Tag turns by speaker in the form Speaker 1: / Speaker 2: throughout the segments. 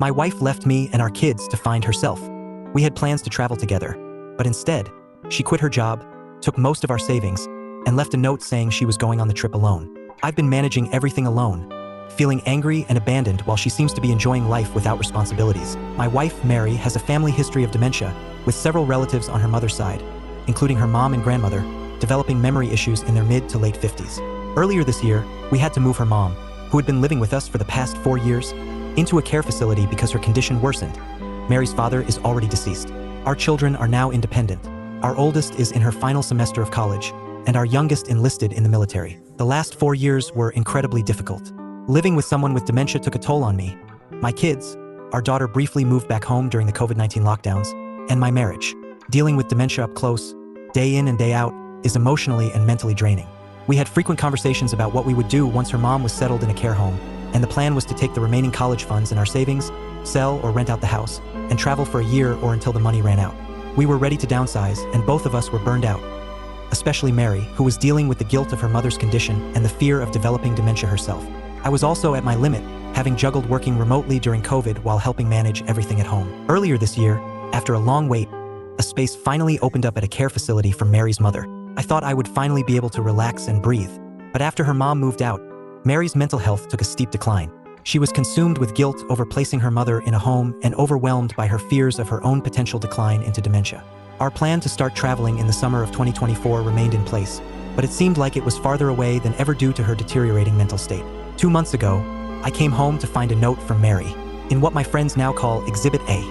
Speaker 1: My wife left me and our kids to find herself. We had plans to travel together, but instead, she quit her job, took most of our savings, and left a note saying she was going on the trip alone. I've been managing everything alone, feeling angry and abandoned while she seems to be enjoying life without responsibilities. My wife, Mary, has a family history of dementia, with several relatives on her mother's side, including her mom and grandmother, developing memory issues in their mid to late 50s. Earlier this year, we had to move her mom, who had been living with us for the past 4 years, into a care facility because her condition worsened. Mary's father is already deceased. Our children are now independent. Our oldest is in her final semester of college, and our youngest enlisted in the military. The last 4 years were incredibly difficult. Living with someone with dementia took a toll on me, my kids, our daughter briefly moved back home during the COVID-19 lockdowns, and my marriage. Dealing with dementia up close, day in and day out, is emotionally and mentally draining. We had frequent conversations about what we would do once her mom was settled in a care home, and the plan was to take the remaining college funds in our savings, sell or rent out the house, and travel for a year or until the money ran out. We were ready to downsize, and both of us were burned out. Especially Mary, who was dealing with the guilt of her mother's condition and the fear of developing dementia herself. I was also at my limit, having juggled working remotely during COVID while helping manage everything at home. Earlier this year, after a long wait, a space finally opened up at a care facility for Mary's mother. I thought I would finally be able to relax and breathe. But after her mom moved out, Mary's mental health took a steep decline. She was consumed with guilt over placing her mother in a home and overwhelmed by her fears of her own potential decline into dementia. Our plan to start traveling in the summer of 2024 remained in place, but it seemed like it was farther away than ever due to her deteriorating mental state. 2 months ago, I came home to find a note from Mary, in what my friends now call Exhibit A.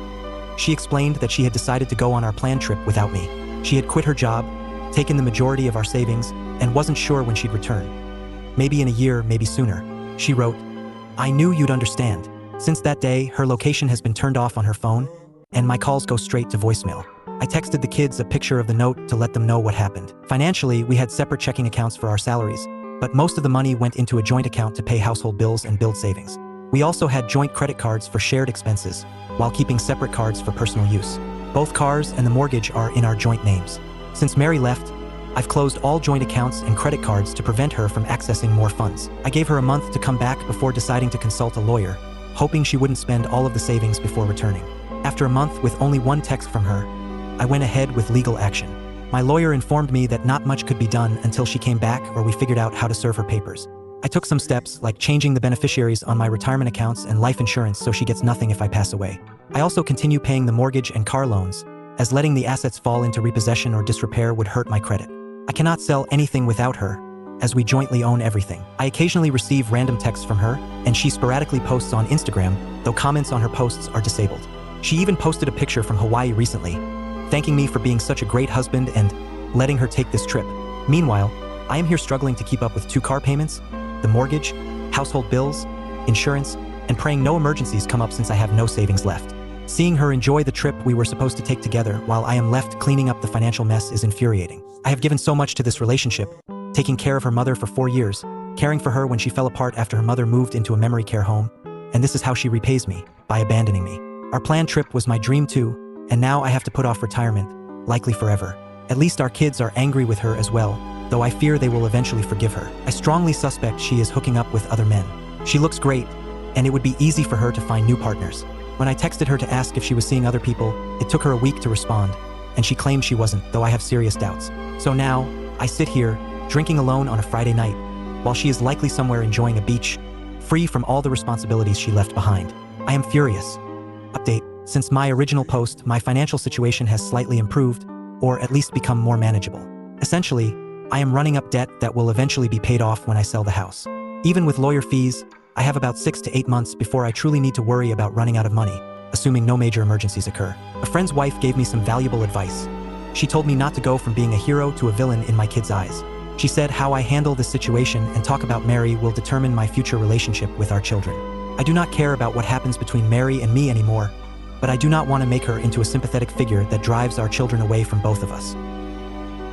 Speaker 1: She explained that she had decided to go on our planned trip without me. She had quit her job, taken the majority of our savings, and wasn't sure when she'd return. Maybe in a year, maybe sooner. She wrote, "I knew you'd understand. Since that day, her location has been turned off on her phone, and my calls go straight to voicemail." I texted the kids a picture of the note to let them know what happened. Financially, we had separate checking accounts for our salaries, but most of the money went into a joint account to pay household bills and build savings. We also had joint credit cards for shared expenses, while keeping separate cards for personal use. Both cars and the mortgage are in our joint names. Since Mary left, I've closed all joint accounts and credit cards to prevent her from accessing more funds. I gave her a month to come back before deciding to consult a lawyer, hoping she wouldn't spend all of the savings before returning. After a month with only one text from her, I went ahead with legal action. My lawyer informed me that not much could be done until she came back or we figured out how to serve her papers. I took some steps, like changing the beneficiaries on my retirement accounts and life insurance so she gets nothing if I pass away. I also continue paying the mortgage and car loans, as letting the assets fall into repossession or disrepair would hurt my credit. I cannot sell anything without her, as we jointly own everything. I occasionally receive random texts from her, and she sporadically posts on Instagram, though comments on her posts are disabled. She even posted a picture from Hawaii recently, thanking me for being such a great husband and letting her take this trip. Meanwhile, I am here struggling to keep up with 2 car payments, the mortgage, household bills, insurance, and praying no emergencies come up since I have no savings left. Seeing her enjoy the trip we were supposed to take together while I am left cleaning up the financial mess is infuriating. I have given so much to this relationship, taking care of her mother for 4 years, caring for her when she fell apart after her mother moved into a memory care home, and this is how she repays me, by abandoning me. Our planned trip was my dream too, and now I have to put off retirement, likely forever. At least our kids are angry with her as well, though I fear they will eventually forgive her. I strongly suspect she is hooking up with other men. She looks great, and it would be easy for her to find new partners. When I texted her to ask if she was seeing other people, it took her a week to respond, and she claimed she wasn't, though I have serious doubts. So now, I sit here, drinking alone on a Friday night, while she is likely somewhere enjoying a beach, free from all the responsibilities she left behind. I am furious. Update: since my original post, my financial situation has slightly improved, or at least become more manageable. Essentially, I am running up debt that will eventually be paid off when I sell the house. Even with lawyer fees, I have about 6 to 8 months before I truly need to worry about running out of money, assuming no major emergencies occur. A friend's wife gave me some valuable advice. She told me not to go from being a hero to a villain in my kids' eyes. She said how I handle this situation and talk about Mary will determine my future relationship with our children. I do not care about what happens between Mary and me anymore, but I do not want to make her into a sympathetic figure that drives our children away from both of us.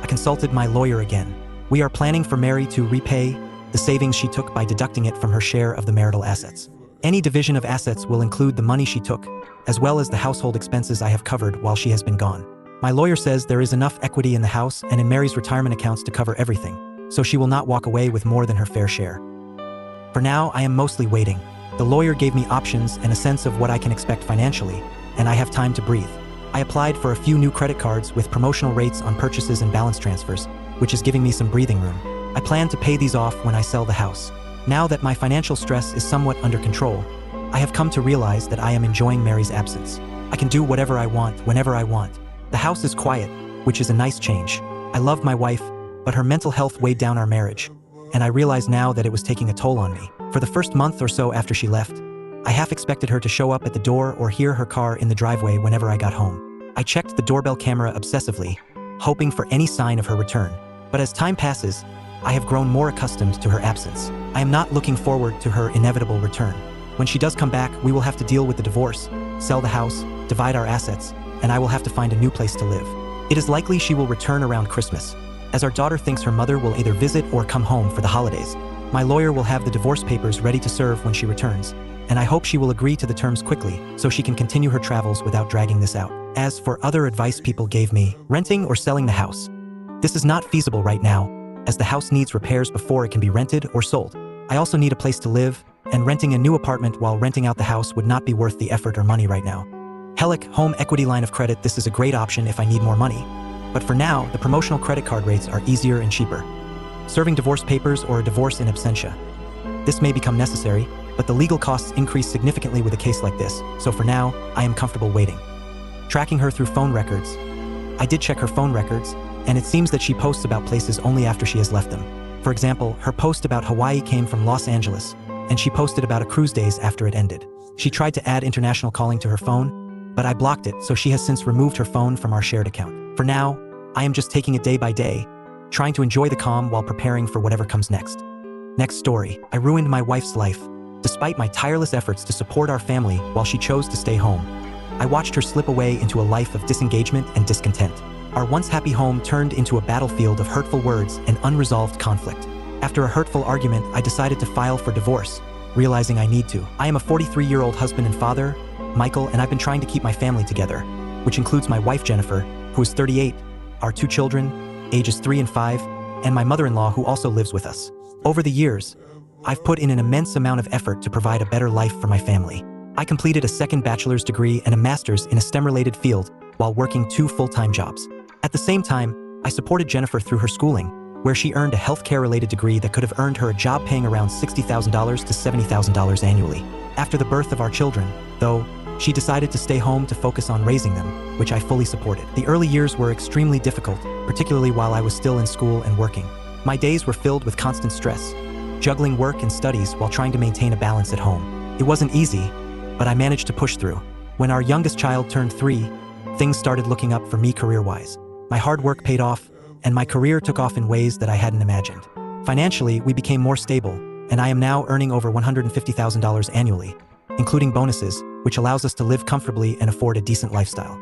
Speaker 1: I consulted my lawyer again. We are planning for Mary to repay the savings she took by deducting it from her share of the marital assets. Any division of assets will include the money she took, as well as the household expenses I have covered while she has been gone. My lawyer says there is enough equity in the house and in Mary's retirement accounts to cover everything, so she will not walk away with more than her fair share. For now, I am mostly waiting. The lawyer gave me options and a sense of what I can expect financially, and I have time to breathe. I applied for a few new credit cards with promotional rates on purchases and balance transfers, which is giving me some breathing room. I plan to pay these off when I sell the house. Now that my financial stress is somewhat under control, I have come to realize that I am enjoying Mary's absence. I can do whatever I want, whenever I want. The house is quiet, which is a nice change. I love my wife, but her mental health weighed down our marriage, and I realize now that it was taking a toll on me. For the first month or so after she left, I half expected her to show up at the door or hear her car in the driveway whenever I got home. I checked the doorbell camera obsessively, hoping for any sign of her return. But as time passes, I have grown more accustomed to her absence. I am not looking forward to her inevitable return. When she does come back, we will have to deal with the divorce, sell the house, divide our assets, and I will have to find a new place to live. It is likely she will return around Christmas, as our daughter thinks her mother will either visit or come home for the holidays. My lawyer will have the divorce papers ready to serve when she returns, and I hope she will agree to the terms quickly so she can continue her travels without dragging this out. As for other advice people gave me, renting or selling the house. This is not feasible right now, as the house needs repairs before it can be rented or sold. I also need a place to live, and renting a new apartment while renting out the house would not be worth the effort or money right now. Hellick Home Equity Line of Credit. This is a great option if I need more money. But for now, the promotional credit card rates are easier and cheaper. Serving divorce papers or a divorce in absentia. This may become necessary, but the legal costs increase significantly with a case like this, so for now, I am comfortable waiting. Tracking her through phone records. I did check her phone records, and it seems that she posts about places only after she has left them. For example, her post about Hawaii came from Los Angeles, and she posted about a cruise days after it ended. She tried to add international calling to her phone, but I blocked it, so she has since removed her phone from our shared account. For now, I am just taking it day by day, trying to enjoy the calm while preparing for whatever comes next. Next story. I ruined my wife's life. Despite my tireless efforts to support our family while she chose to stay home, I watched her slip away into a life of disengagement and discontent. Our once happy home turned into a battlefield of hurtful words and unresolved conflict. After a hurtful argument, I decided to file for divorce, realizing I need to. I am a 43-year-old husband and father, Michael, and I've been trying to keep my family together, which includes my wife Jennifer, who is 38, our 2 children, ages 3 and 5, and my mother-in-law who also lives with us. Over the years, I've put in an immense amount of effort to provide a better life for my family. I completed a second bachelor's degree and a master's in a STEM-related field while working 2 full-time jobs. At the same time, I supported Jennifer through her schooling, where she earned a healthcare-related degree that could have earned her a job paying around $60,000 to $70,000 annually. After the birth of our children, though, she decided to stay home to focus on raising them, which I fully supported. The early years were extremely difficult, particularly while I was still in school and working. My days were filled with constant stress, juggling work and studies while trying to maintain a balance at home. It wasn't easy, but I managed to push through. When our youngest child turned 3, things started looking up for me career-wise. My hard work paid off, and my career took off in ways that I hadn't imagined. Financially, we became more stable, and I am now earning over $150,000 annually, including bonuses, which allows us to live comfortably and afford a decent lifestyle.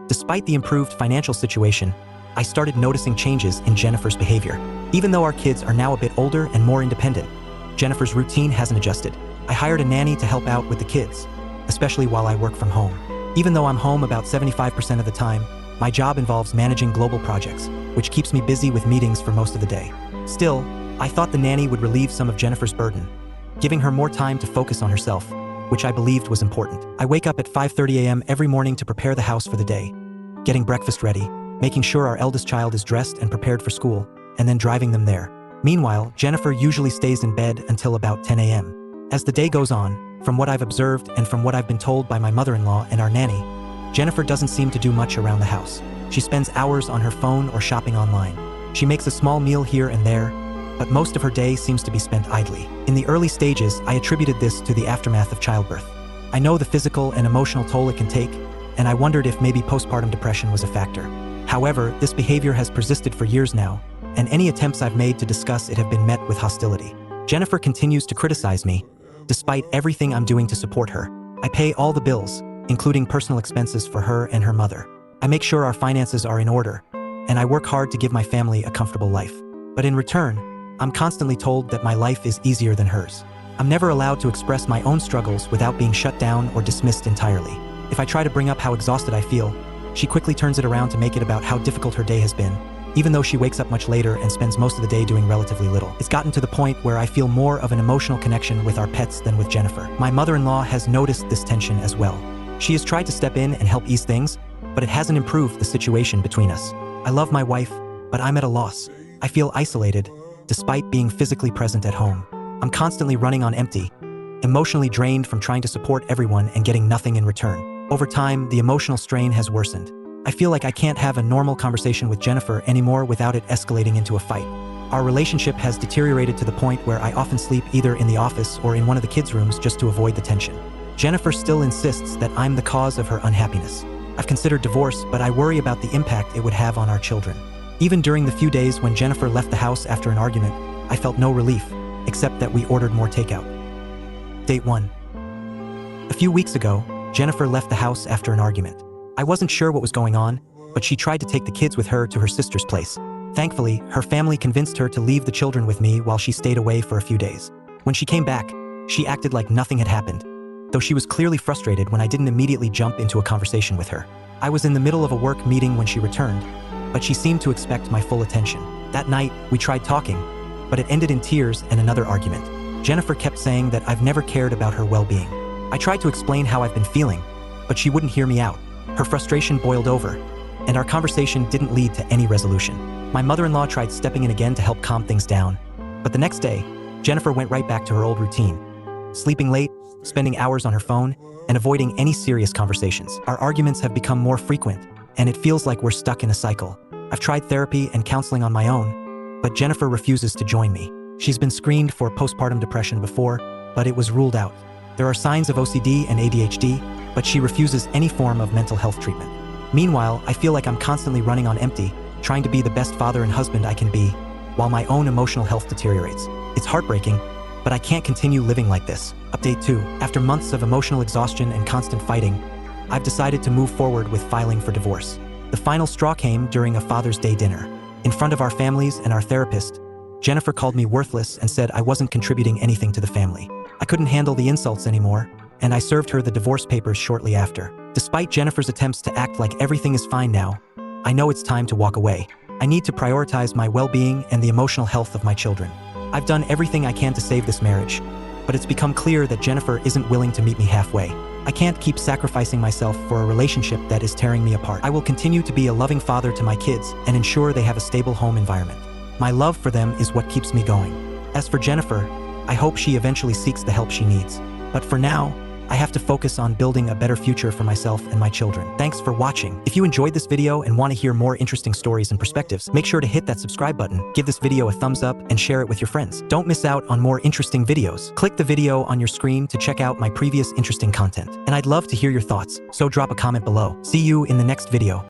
Speaker 1: Despite the improved financial situation, I started noticing changes in Jennifer's behavior. Even though our kids are now a bit older and more independent, Jennifer's routine hasn't adjusted. I hired a nanny to help out with the kids, especially while I work from home. Even though I'm home about 75% of the time, my job involves managing global projects, which keeps me busy with meetings for most of the day. Still, I thought the nanny would relieve some of Jennifer's burden, giving her more time to focus on herself, which I believed was important. I wake up at 5:30 a.m. every morning to prepare the house for the day, getting breakfast ready, making sure our eldest child is dressed and prepared for school, and then driving them there. Meanwhile, Jennifer usually stays in bed until about 10 a.m. As the day goes on, from what I've observed and from what I've been told by my mother-in-law and our nanny, Jennifer doesn't seem to do much around the house. She spends hours on her phone or shopping online. She makes a small meal here and there, but most of her day seems to be spent idly. In the early stages, I attributed this to the aftermath of childbirth. I know the physical and emotional toll it can take, and I wondered if maybe postpartum depression was a factor. However, this behavior has persisted for years now, and any attempts I've made to discuss it have been met with hostility. Jennifer continues to criticize me, despite everything I'm doing to support her. I pay all the bills, including personal expenses for her and her mother. I make sure our finances are in order, and I work hard to give my family a comfortable life. But in return, I'm constantly told that my life is easier than hers. I'm never allowed to express my own struggles without being shut down or dismissed entirely. If I try to bring up how exhausted I feel, she quickly turns it around to make it about how difficult her day has been, even though she wakes up much later and spends most of the day doing relatively little. It's gotten to the point where I feel more of an emotional connection with our pets than with Jennifer. My mother-in-law has noticed this tension as well. She has tried to step in and help ease things, but it hasn't improved the situation between us. I love my wife, but I'm at a loss. I feel isolated, despite being physically present at home. I'm constantly running on empty, emotionally drained from trying to support everyone and getting nothing in return. Over time, the emotional strain has worsened. I feel like I can't have a normal conversation with Jennifer anymore without it escalating into a fight. Our relationship has deteriorated to the point where I often sleep either in the office or in one of the kids' rooms just to avoid the tension. Jennifer still insists that I'm the cause of her unhappiness. I've considered divorce, but I worry about the impact it would have on our children. Even during the few days when Jennifer left the house after an argument, I felt no relief, except that we ordered more takeout. Date 1. A few weeks ago, Jennifer left the house after an argument. I wasn't sure what was going on, but she tried to take the kids with her to her sister's place. Thankfully, her family convinced her to leave the children with me while she stayed away for a few days. When she came back, she acted like nothing had happened, though she was clearly frustrated when I didn't immediately jump into a conversation with her. I was in the middle of a work meeting when she returned, but she seemed to expect my full attention. That night, we tried talking, but it ended in tears and another argument. Jennifer kept saying that I've never cared about her well-being. I tried to explain how I've been feeling, but she wouldn't hear me out. Her frustration boiled over, and our conversation didn't lead to any resolution. My mother-in-law tried stepping in again to help calm things down, but the next day, Jennifer went right back to her old routine, sleeping late, spending hours on her phone, and avoiding any serious conversations. Our arguments have become more frequent, and it feels like we're stuck in a cycle. I've tried therapy and counseling on my own, but Jennifer refuses to join me. She's been screened for postpartum depression before, but it was ruled out. There are signs of OCD and ADHD, but she refuses any form of mental health treatment. Meanwhile, I feel like I'm constantly running on empty, trying to be the best father and husband I can be, while my own emotional health deteriorates. It's heartbreaking, but I can't continue living like this. Update 2. After months of emotional exhaustion and constant fighting, I've decided to move forward with filing for divorce. The final straw came during a Father's Day dinner. In front of our families and our therapist, Jennifer called me worthless and said I wasn't contributing anything to the family. I couldn't handle the insults anymore, and I served her the divorce papers shortly after. Despite Jennifer's attempts to act like everything is fine now, I know it's time to walk away. I need to prioritize my well-being and the emotional health of my children. I've done everything I can to save this marriage, but it's become clear that Jennifer isn't willing to meet me halfway. I can't keep sacrificing myself for a relationship that is tearing me apart. I will continue to be a loving father to my kids and ensure they have a stable home environment. My love for them is what keeps me going. As for Jennifer, I hope she eventually seeks the help she needs. But for now, I have to focus on building a better future for myself and my children. Thanks for watching. If you enjoyed this video and want to hear more interesting stories and perspectives, make sure to hit that subscribe button, give this video a thumbs up, and share it with your friends. Don't miss out on more interesting videos. Click the video on your screen to check out my previous interesting content. And I'd love to hear your thoughts, so drop a comment below. See you in the next video.